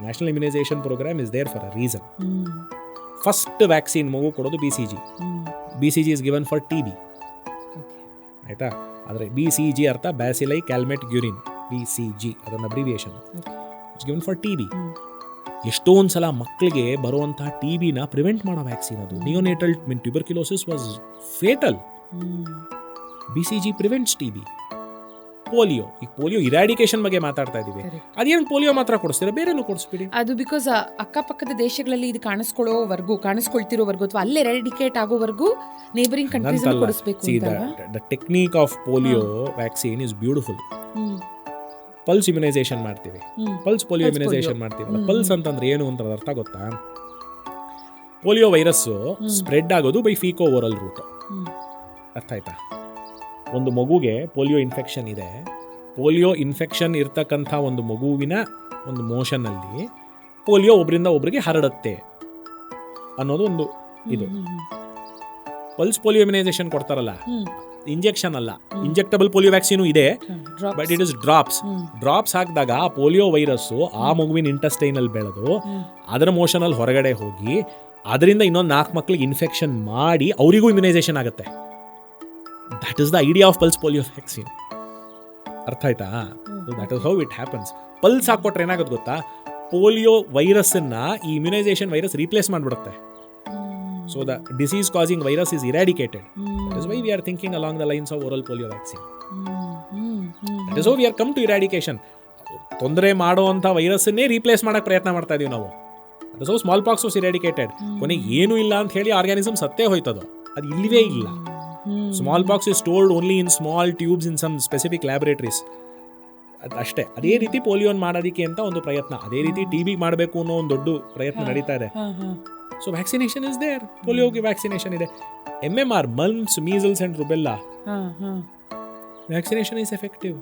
National immunization programme is there for a reason. First vaccine ಮಗು ಕೊಡೋದು BCG. BCG is given for TB. ಆಯಿತಾ? ಆದರೆ BCG ಅರ್ಥ bacille Calmette Guerin, BCG ಅದನ್ನು abbreviation. It's given for TB. ಎಷ್ಟೊಂದು ಸಲ ಮಕ್ಕಳಿಗೆ ಬರುವಂತಹ TBನ ಪ್ರಿವೆಂಟ್ ಮಾಡೋ ವ್ಯಾಕ್ಸಿನ್ ಅದು. Neonatal tuberculosis was fatal. BCG prevents TB. Polio, ಈಗ ಪೋಲಿಯೋ ಇರಾಡಿಕೇಶನ್ ಬಗ್ಗೆ ಮಾತಾಡ್ತಾ ಇದೀವಿ. ಅದೇನು ಪೋಲಿಯೋ ಮಾತ್ರ ಕೊಡಿಸ್ತೀರಾ, ಬೇರೆನೂ ಕೊಡಿಸ್ಬಿಡಿ. ಅದು ಬಿಕಾಸ್ ಅಕ್ಕಪಕ್ಕದ ದೇಶಗಳಲ್ಲಿ ಇದು ಕಾಣಿಸ್ಕೊಳ್ತಿರೋವರೆಗೂ ಅಥವಾ ಅಲ್ಲೇ ಎರಾಡಿಕೇಟ್ ಆಗೋವರೆಗೂ ನೇಬರಿಂಗ್ ಕಂಟ್ರೀಸ್ ಅಲ್ಲಿ ಕೊಡಿಸಬೇಕು. The technique of polio vaccine is beautiful. Pulse immunisation ಮಾಡ್ತೀವಿ, ಪಲ್ಸ್ ಪೋಲಿಯೋ ಇಮ್ಯುನೈಸೇಷನ್ ಮಾಡ್ತೀವಿ. ಪಲ್ಸ್ ಅಂತಂದ್ರೆ ಏನು ಅಂತ ಅರ್ಥ ಗೊತ್ತಾ? ಪೋಲಿಯೋ ವೈರಸ್ಸು ಸ್ಪ್ರೆಡ್ ಆಗೋದು ಬೈ ಫೀಕೋ ಓರಲ್ ರೂಟ್. ಅರ್ಥ ಆಯ್ತಾ? ಒಂದು ಮಗುಗೆ ಪೋಲಿಯೋ ಇನ್ಫೆಕ್ಷನ್ ಇದೆ, ಪೋಲಿಯೋ ಇನ್ಫೆಕ್ಷನ್ ಇರ್ತಕ್ಕಂಥ ಒಂದು ಮಗುವಿನ ಒಂದು ಮೋಷನ್ನಲ್ಲಿ ಪೋಲಿಯೋ ಒಬ್ಬರಿಂದ ಒಬ್ಬರಿಗೆ ಹರಡುತ್ತೆ ಅನ್ನೋದು ಒಂದು ಇದು. ಪಲ್ಸ್ ಪೋಲಿಯೋ ಇಮ್ಯುನೈಸೇಷನ್ ಕೊಡ್ತಾರಲ್ಲ, ಇಂಜೆಕ್ಷನ್ ಅಲ್ಲ, ಇಂಜೆಕ್ಟಬಲ್ ಪೋಲಿಯೋ ವ್ಯಾಕ್ಸಿನು ಇದೆ, but it is drops. Drops ಹಾಕಿದಾಗ ಆ ಪೋಲಿಯೋ ವೈರಸ್ಸು ಆ ಮಗುವಿನ ಇಂಟೆಸ್ಟೈನಲ್ಲಿ ಬೆಳೆದು ಅದರ ಮೋಷನಲ್ಲಿ ಹೊರಗಡೆ ಹೋಗಿ ಅದರಿಂದ ಇನ್ನೊಂದು 4 ಮಕ್ಕಳಿಗೆ ಇನ್ಫೆಕ್ಷನ್ ಮಾಡಿ ಅವರಿಗೂ ಇಮ್ಯುನೈಸೇಷನ್ ಆಗುತ್ತೆ. That is the idea of pulse polio vaccine. ಅರ್ಥ ಆಯ್ತಾ? That is how it happens. Pulse ಹಾಕೊಟ್ರೆ ಏನಾಗುತ್ತೆ ಗೊತ್ತಾ? ಪೋಲಿಯೋ ವೈರಸ್ಸನ್ನ ಈ ಇಮ್ಯುನೈಸೇಷನ್ ವೈರಸ್ ರೀಪ್ಲೇಸ್ ಮಾಡಿಬಿಡುತ್ತೆ. So the disease causing virus is eradicated. That is why we are thinking along the lines of oral polio vaccine. That is how we are come to eradication. ತೊಂದರೆ ಮಾಡುವಂಥ ವೈರಸ್ಸನ್ನೇ replace ಮಾಡಕ್ಕೆ ಪ್ರಯತ್ನ ಮಾಡ್ತಾ ಇದೀವಿ ನಾವು. That is how small pox was eradicated. ಕೊನೆಗೆ ಏನೂ ಇಲ್ಲ ಅಂತ ಹೇಳಿ ಆರ್ಗ್ಯಾನಿಸಮ್ ಸತ್ತೇ ಹೋಯ್ತದು, ಅದು ಇಲ್ಲವೇ ಇಲ್ಲ. Smallpox is stored only in small tubes in some specific laboratories. ಅಷ್ಟೇ. ಅದೇ ರೀತಿ ಪೋಲಿಯೋನ್ ಮಾಡೋದಕ್ಕೆ ಅಂತ ಒಂದು ಪ್ರಯತ್ನ, ಅದೇ ರೀತಿ TB ಮಾಡಬೇಕು ಅನ್ನೋ ಒಂದು ದೊಡ್ಡ ಪ್ರಯತ್ನ ನಡೀತಾ ಇದೆ. So vaccination is there. ಪೋಲಿಯೋಗೆ ವ್ಯಾಕ್ಸಿನೇಷನ್ ಇದೆ. MMR, mumps, measles and rubella vaccination is effective.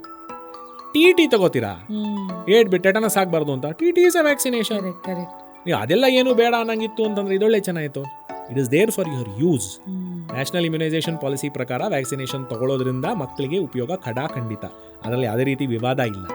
TT ತಗೋತೀರಾ, ಹೇಳ್ಬಿಟ್ಟು ಟೆಟನಸ್ ಆಗಬಾರ್ದು ಅಂತ, TT ಇಸ್ ಅ ವ್ಯಾಕ್ಸಿನೇಷನ್. ನೀವು ಅದೆಲ್ಲ ಏನು ಬೇಡ ಅನ್ನಂಗಿತ್ತು ಅಂತಂದ್ರೆ ಇದೊಳ್ಳೆ ಚೆನ್ನಾಯಿತು. It is there for your use. National immunisation policy ಪ್ರಕಾರ ವ್ಯಾಕ್ಸಿನೇಷನ್ ತಗೊಳ್ಳೋದ್ರಿಂದ ಮಕ್ಕಳಿಗೆ ಉಪಯೋಗ ಖಂಡಿತ, ಅದರಲ್ಲಿ ಯಾವುದೇ ರೀತಿ ವಿವಾದ ಇಲ್ಲ.